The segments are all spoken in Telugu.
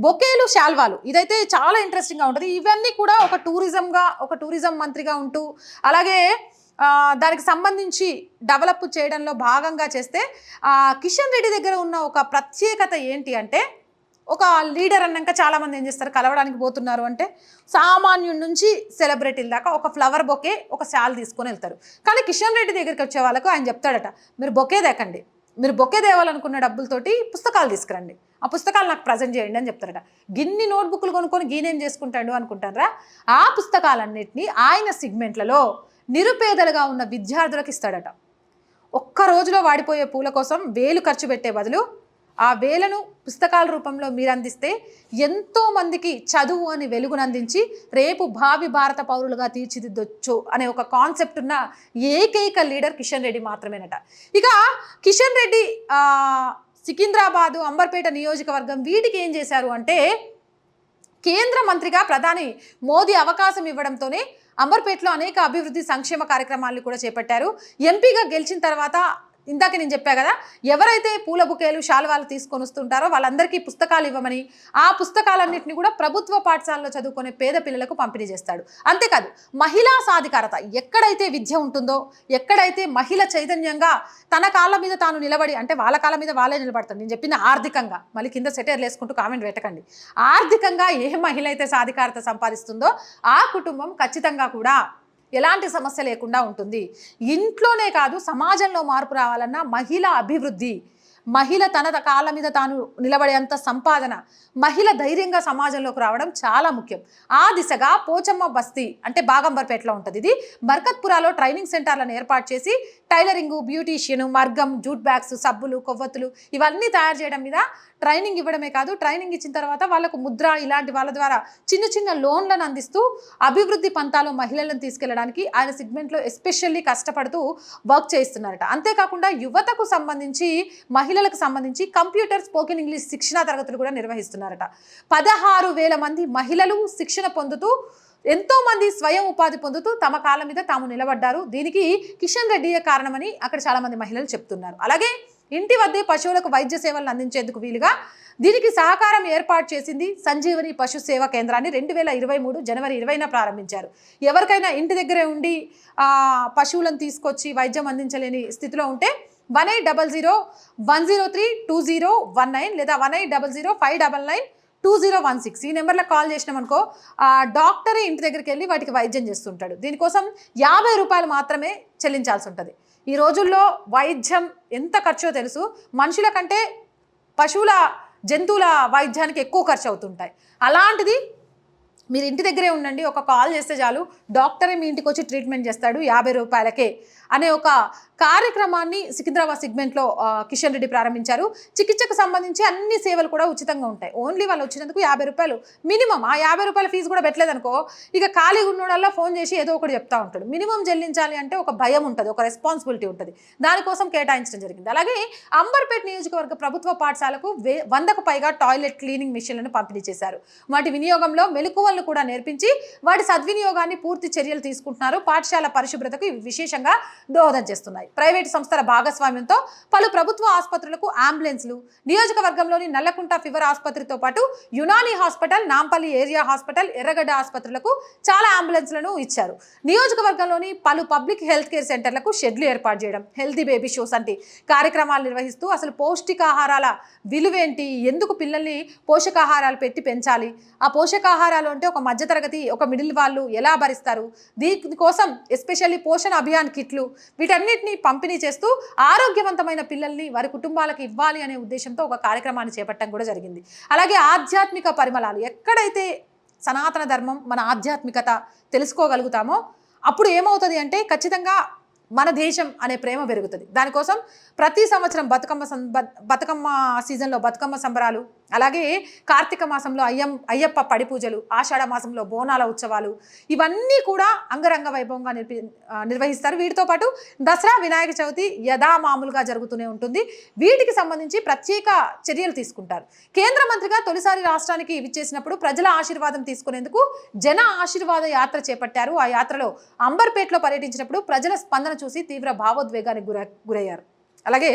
బొకేలు, శాల్వాలు ఇదైతే చాలా ఇంట్రెస్టింగ్గా ఉంటుంది. ఇవన్నీ కూడా ఒక టూరిజం మంత్రిగా ఉంటూ అలాగే దానికి సంబంధించి డెవలప్ చేయడంలో భాగంగా చేస్తే కిషన్ రెడ్డి దగ్గర ఉన్న ఒక ప్రత్యేకత ఏంటి అంటే, ఒక లీడర్ అన్నాక చాలామంది ఏం చేస్తారు, కలవడానికి పోతున్నారు అంటే సామాన్యుడి నుంచి సెలబ్రిటీల దాకా ఒక ఫ్లవర్ బొకే, ఒక శాల్ తీసుకొని వెళ్తారు. కానీ కిషన్ రెడ్డి దగ్గరికి వచ్చే వాళ్ళకు ఆయన చెప్తాడట, మీరు బొకే దేకండి, మీరు బొకే తేవాలనుకున్న డబ్బులతోటి పుస్తకాలు తీసుకురండి, ఆ పుస్తకాలు నాకు ప్రజెంట్ చేయండి అని చెప్తారట. గిన్ని నోట్బుక్లు కొనుక్కొని గీనేం చేసుకుంటాడు అనుకుంటారా? ఆ పుస్తకాలన్నింటినీ ఆయన సిగ్మెంట్లలో నిరుపేదలుగా ఉన్న విద్యార్థులకు ఇస్తాడట. ఒక్క రోజులో వాడిపోయే పూల కోసం వేలు ఖర్చు పెట్టే బదులు ఆ వేలను పుస్తకాల రూపంలో మీరు అందిస్తే ఎంతోమందికి చదువు అని వెలుగునందించి రేపు భావి భారత పౌరులుగా తీర్చిదిద్దొచ్చు అనే ఒక కాన్సెప్ట్ ఉన్న ఏకైక లీడర్ కిషన్ రెడ్డి మాత్రమేనట. ఇక కిషన్ రెడ్డి సికింద్రాబాదు, అంబర్పేట నియోజకవర్గం వీటికి ఏం చేశారు అంటే, కేంద్ర మంత్రిగా ప్రధాని మోదీ అవకాశం ఇవ్వడంతోనే అంబర్పేటలో అనేక అభివృద్ధి సంక్షేమ కార్యక్రమాలను కూడా చేపట్టారు. ఎంపీగా గెలిచిన తర్వాత ఇందాక నేను చెప్పా కదా, ఎవరైతే పూల బుకేలు, శాలువాలు తీసుకొని వస్తుంటారో వాళ్ళందరికీ పుస్తకాలు ఇవ్వమని, ఆ పుస్తకాలన్నింటినీ కూడా ప్రభుత్వ పాఠశాలలో చదువుకునే పేద పిల్లలకు పంపిణీ చేస్తాడు. అంతేకాదు మహిళా సాధికారత, ఎక్కడైతే విద్య ఉంటుందో, ఎక్కడైతే మహిళ చైతన్యంగా తన కాళ్ళ మీద తాను నిలబడి, అంటే వాళ్ళ కాళ్ళ మీద వాళ్ళే నిలబడతారు, నేను చెప్పింది ఆర్థికంగా, మళ్ళీ కింద సెటైర్లు వేసుకుంటూ కామెంట్ పెట్టకండి, ఆర్థికంగా ఏ మహిళ అయితే సాధికారత సంపాదిస్తుందో ఆ కుటుంబం ఖచ్చితంగా కూడా ఎలాంటి సమస్య లేకుండా ఉంటుంది. ఇంట్లోనే కాదు సమాజంలో మార్పు రావాలన్నా మహిళ అభివృద్ధి, మహిళ తన కాళ్ళ మీద తాను నిలబడేంత సంపాదన, మహిళ ధైర్యంగా సమాజంలోకి రావడం చాలా ముఖ్యం. ఆ దిశగా పోచమ్మ బస్తీ అంటే బాగంబర్పేటలో ఉంటుంది. ఇది బర్కత్పురాలో ట్రైనింగ్ సెంటర్లను ఏర్పాటు చేసి టైలరింగు, బ్యూటీషియన్, మర్గం, జూట్ బ్యాగ్స్, సబ్బులు, కొవ్వొత్తులు ఇవన్నీ తయారు చేయడం మీద ట్రైనింగ్ ఇవ్వడమే కాదు, ట్రైనింగ్ ఇచ్చిన తర్వాత వాళ్ళకు ముద్ర ఇలాంటి వాళ్ళ ద్వారా చిన్న చిన్న లోన్లను అందిస్తూ అభివృద్ధి పంతాలో మహిళలను తీసుకెళ్లడానికి ఆయన సిగ్మెంట్లో ఎస్పెషల్లీ కష్టపడుతూ వర్క్ చేస్తున్నారట. అంతేకాకుండా యువతకు సంబంధించి, మహిళలకు సంబంధించి కంప్యూటర్, స్పోకెన్ ఇంగ్లీష్ శిక్షణా తరగతులు కూడా నిర్వహిస్తున్నారట. 16,000 మంది మహిళలు శిక్షణ పొందుతూ ఎంతోమంది స్వయం ఉపాధి పొందుతూ తమ కాళ్ళ మీద తాము నిలబడ్డారు. దీనికి కిషన్ రెడ్డియే కారణమని అక్కడ చాలామంది మహిళలు చెప్తున్నారు. అలాగే ఇంటి వద్దే పశువులకు వైద్య సేవలను అందించేందుకు వీలుగా దీనికి సహకారం ఏర్పాటు చేసింది సంజీవని పశు సేవా కేంద్రాన్ని 2023 జనవరి 20న ప్రారంభించారు. ఎవరికైనా ఇంటి దగ్గరే ఉండి పశువులను తీసుకొచ్చి వైద్యం అందించలేని స్థితిలో ఉంటే 1800-103-2019 లేదా 1800-599-2016 ఈ నెంబర్లో కాల్ చేసినామనుకో డాక్టరే ఇంటి దగ్గరికి వెళ్ళి వాటికి వైద్యం చేస్తుంటాడు. దీనికోసం 50 రూపాయలు మాత్రమే చెల్లించాల్సి ఉంటుంది. ఈ రోజుల్లో వైద్యం ఎంత ఖర్చో తెలుసు, మనుషుల కంటే పశువుల, జంతువుల వైద్యానికి ఎక్కువ ఖర్చు అవుతుంటాయి. అలాంటిది మీరు ఇంటి దగ్గరే ఉండండి, ఒక కాల్ చేస్తే చాలు డాక్టరే మీ ఇంటికి వచ్చి ట్రీట్మెంట్ చేస్తాడు 50 రూపాయలకే అనే ఒక కార్యక్రమాన్ని సికింద్రాబాద్ సిగ్మెంట్లో కిషన్ రెడ్డి ప్రారంభించారు. చికిత్సకు సంబంధించి అన్ని సేవలు కూడా ఉచితంగా ఉంటాయి. ఓన్లీ వాళ్ళు వచ్చినందుకు 50 రూపాయలు మినిమం. ఆ 50 రూపాయల ఫీజు కూడా పెట్టలేదనుకో ఇక ఖాళీగా ఉన్నోడల్లా ఫోన్ చేసి ఏదో ఒకటి చెప్తా ఉంటాడు. మినిమం చెల్లించాలి అంటే ఒక భయం ఉంటుంది, ఒక రెస్పాన్సిబిలిటీ ఉంటుంది, దానికోసం కేటాయించడం జరిగింది. అలాగే అంబర్పేట నియోజకవర్గ ప్రభుత్వ పాఠశాలకు 100కు పైగా టాయిలెట్ క్లీనింగ్ మిషన్లను పంపిణీ చేశారు. వాటి వినియోగంలో మెలకువలను కూడా నేర్పించి వాటి సద్వినియోగాన్ని పూర్తి చర్యలు తీసుకుంటున్నారు. పాఠశాల పరిశుభ్రతకు ఇవి విశేషంగా దోహదం చేస్తున్నాయి. ప్రైవేటు సంస్థల భాగస్వామ్యంతో పలు ప్రభుత్వ ఆసుపత్రులకు అంబులెన్స్లు, నియోజకవర్గంలోని నల్లకుంట ఫీవర్ ఆసుపత్రితో పాటు Unani hospital, Nampally area hospital, ఎర్రగడ్డ ఆసుపత్రులకు చాలా అంబులెన్స్లను ఇచ్చారు. నియోజకవర్గంలోని పలు పబ్లిక్ హెల్త్ కేర్ సెంటర్లకు షెడ్లు ఏర్పాటు చేయడం, హెల్తీ బేబీ షోస్ వంటి కార్యక్రమాలు నిర్వహిస్తూ అసలు పౌష్టికాహారాల విలువేంటి, ఎందుకు పిల్లల్ని పోషకాహారాలు పెట్టి పెంచాలి, ఆ పోషకాహారాలు అంటే ఒక మధ్యతరగతి, ఒక మిడిల్ వాళ్ళు ఎలా భరిస్తారు, దీనికోసం ఎస్పెషల్లీ పోషణ అభియాన్ కిట్లు వీటన్నిటిని పంపిణీ చేస్తూ ఆరోగ్యవంతమైన పిల్లల్ని వారి కుటుంబాలకు ఇవ్వాలి అనే ఉద్దేశంతో ఒక కార్యక్రమాన్ని చేపట్టడం కూడా జరిగింది. అలాగే ఆధ్యాత్మిక పరిమళాలు, ఎక్కడైతే సనాతన ధర్మం, మన ఆధ్యాత్మికత తెలుసుకోగలుగుతామో అప్పుడు ఏమవుతుంది అంటే ఖచ్చితంగా మన దేశం అనే ప్రేమ పెరుగుతుంది. దానికోసం ప్రతి సంవత్సరం బతుకమ్మ సీజన్లో బతుకమ్మ సంబరాలు, అలాగే కార్తీక మాసంలో అయ్యప్ప పడి పూజలు, ఆషాఢ మాసంలో బోనాల ఉత్సవాలు ఇవన్నీ కూడా అంగరంగ వైభవంగా నిర్వహిస్తారు. వీటితో పాటు దసరా, వినాయక చవితి యథామామూలుగా జరుగుతూనే ఉంటుంది. వీటికి సంబంధించి ప్రత్యేక చర్యలు తీసుకుంటారు. కేంద్ర మంత్రిగా తొలిసారి రాష్ట్రానికి విచ్చేసినప్పుడు ప్రజల ఆశీర్వాదం తీసుకునేందుకు జన ఆశీర్వాద యాత్ర చేపట్టారు. ఆ యాత్రలో అంబర్పేటలో పర్యటించినప్పుడు ప్రజల స్పందన చూసి తీవ్ర భావోద్వేగానికి గురయ్యారు. అలాగే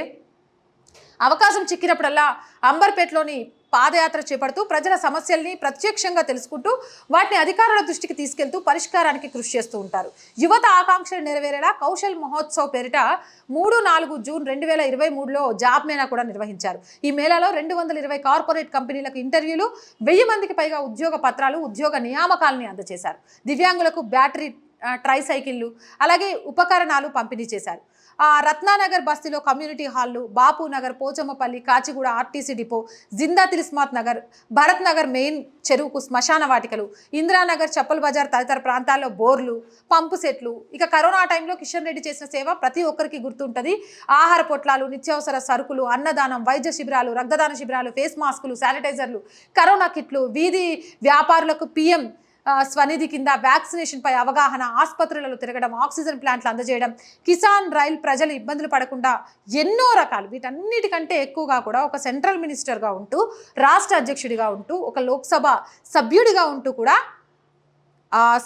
అవకాశం చిక్కినప్పుడల్లా అంబర్పేటలోని పాదయాత్ర చేపడుతూ ప్రజల సమస్యల్ని ప్రత్యక్షంగా తెలుసుకుంటూ వాటిని అధికారుల దృష్టికి తీసుకెళ్తూ పరిష్కారానికి కృషి చేస్తూ ఉంటారు. యువత ఆకాంక్షలు నెరవేరేలా కౌశల్ మహోత్సవ్ పేరిట 3-4 జూన్ 2023లో జాబ్ మేళా కూడా నిర్వహించారు. ఈ మేళాలో 220 కార్పొరేట్ కంపెనీలకు ఇంటర్వ్యూలు, 1000 మందికి పైగా ఉద్యోగ పత్రాలు, ఉద్యోగ నియామకాలని అందజేశారు. దివ్యాంగులకు బ్యాటరీ ట్రైసైకిళ్లు, అలాగే ఉపకరణాలు పంపిణీ చేశారు. రత్నానగర్ బస్తీలో కమ్యూనిటీ హాల్లు, Bapunagar, Pochammapalli, Kacheguda RTC depot, Zinda Tilismath Nagar, Bharat Nagar main చెరువుకు శ్మశాన వాటికలు, ఇందిరానగర్, చప్పల్ బజార్ తదితర ప్రాంతాల్లో బోర్లు, పంపు సెట్లు. ఇక కరోనా టైంలో కిషన్ రెడ్డి చేసిన సేవ ప్రతి ఒక్కరికి గుర్తుంటుంది. ఆహార పొట్లాలు, నిత్యావసర సరుకులు, అన్నదానం, వైద్య శిబిరాలు, రక్తదాన శిబిరాలు, ఫేస్ మాస్కులు, శానిటైజర్లు, కరోనా కిట్లు, వీధి వ్యాపారులకు PM స్వనిధి కింద వ్యాక్సినేషన్ పై అవగాహన, ఆసుపత్రులలో తిరగడం, ఆక్సిజన్ ప్లాంట్లు అందజేయడం, కిసాన్ రైల్ ప్రజలు ఇబ్బందులు పడకుండా ఎన్నో రకాలు. వీటన్నిటికంటే ఎక్కువగా కూడా ఒక సెంట్రల్ మినిస్టర్గా ఉంటూ, రాష్ట్ర అధ్యక్షుడిగా ఉంటూ, ఒక లోక్సభ సభ్యుడిగా ఉంటూ కూడా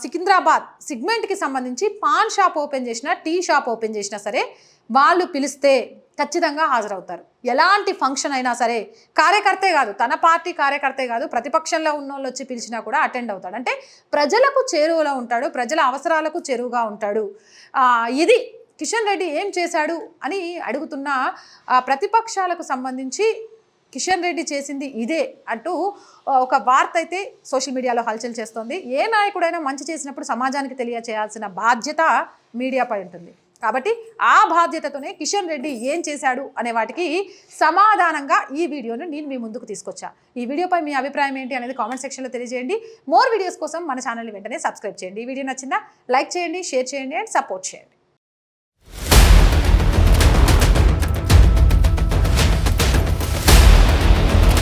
సికింద్రాబాద్ సిగ్మెంట్కి సంబంధించి పాన్ షాప్ ఓపెన్ చేసినా, టీ షాప్ ఓపెన్ చేసినా సరే వాళ్ళు పిలిస్తే ఖచ్చితంగా హాజరవుతారు. ఎలాంటి ఫంక్షన్ అయినా సరే కార్యకర్తే కాదు, తన పార్టీ కార్యకర్తే కాదు, ప్రతిపక్షంలో ఉన్న వాళ్ళు వచ్చి పిలిచినా కూడా అటెండ్ అవుతాడు. అంటే ప్రజలకు చేరువలో ఉంటాడు, ప్రజల అవసరాలకు చేరువుగా ఉంటాడు. ఇది కిషన్ రెడ్డి ఏం చేశాడు అని అడుగుతున్న ప్రతిపక్షాలకు సంబంధించి కిషన్ రెడ్డి చేసింది ఇదే అంటూ ఒక వార్త అయితే సోషల్ మీడియాలో హల్చల్ చేస్తోంది. ఏ నాయకుడైనా మంచి చేసినప్పుడు సమాజానికి తెలియచేయాల్సిన బాధ్యత మీడియాపై ఉంటుంది. కాబట్టి ఆ బాధ్యతతోనే కిషన్ రెడ్డి ఏం చేశాడు అనే వాటికి సమాధానంగా ఈ వీడియోను నేను మీ ముందుకు తీసుకొచ్చా. ఈ వీడియోపై మీ అభిప్రాయం ఏంటి అనేది కామెంట్ సెక్షన్లో తెలియజేయండి. మోర్ వీడియోస్ కోసం మన ఛానల్ని వెంటనే సబ్స్క్రైబ్ చేయండి. ఈ వీడియో నచ్చిందా లైక్ చేయండి, షేర్ చేయండి అండ్ సపోర్ట్ చేయండి.